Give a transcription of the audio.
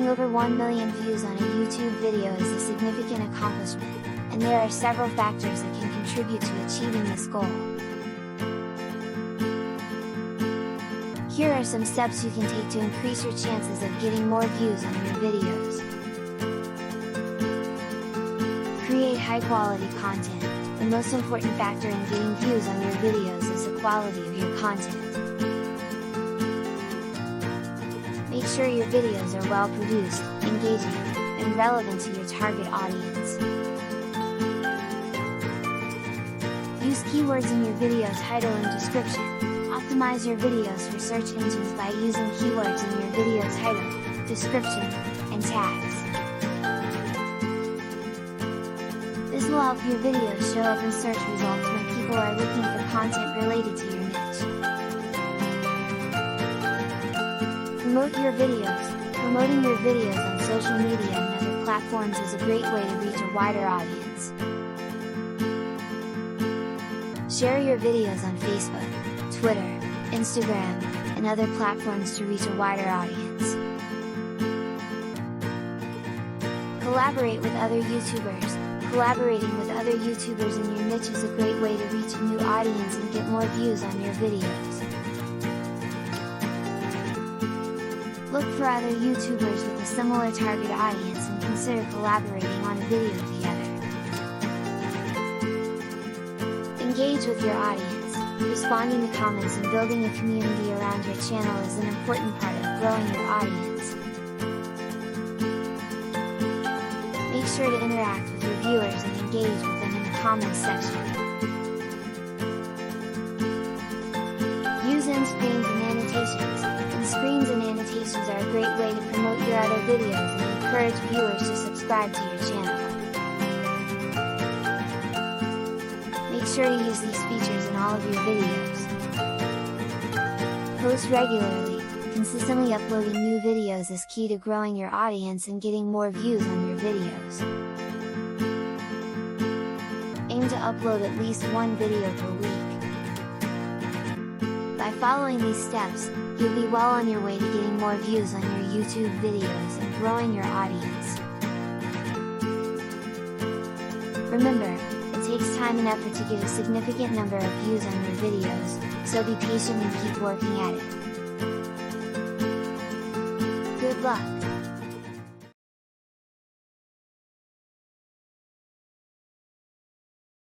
Getting over 1 million views on a YouTube video is a significant accomplishment, and there are several factors that can contribute to achieving this goal. Here are some steps you can take to increase your chances of getting more views on your videos. Create high-quality content. The most important factor in getting views on your videos is the quality of your content. Make sure your videos are well produced, engaging, and relevant to your target audience. Use keywords in your video title and description. Optimize your videos for search engines by using keywords in your video title, description, and tags. This will help your videos show up in search results when people are looking for content related to your niche. Promote your videos. Promoting your videos on social media and other platforms is a great way to reach a wider audience. Share your videos on Facebook, Twitter, Instagram, and other platforms to reach a wider audience. Collaborate with other YouTubers. Collaborating with other YouTubers in your niche is a great way to reach a new audience and get more views on your videos. Look for other YouTubers with a similar target audience and consider collaborating on a video together. Engage with your audience. Responding to comments and building a community around your channel is an important part of growing your audience. Make sure to interact with your viewers and engage with them in the comments section. Use end screens and annotations. End screens and annotations are a great way to promote your other videos and encourage viewers to subscribe to your channel. Make sure to use these features in all of your videos. Post regularly. Consistently uploading new videos is key to growing your audience and getting more views on your videos. Aim to upload at least one video per week. By following these steps, you'll be well on your way to getting more views on your YouTube videos and growing your audience. Remember, it takes time and effort to get a significant number of views on your videos, so be patient and keep working at it. Good luck!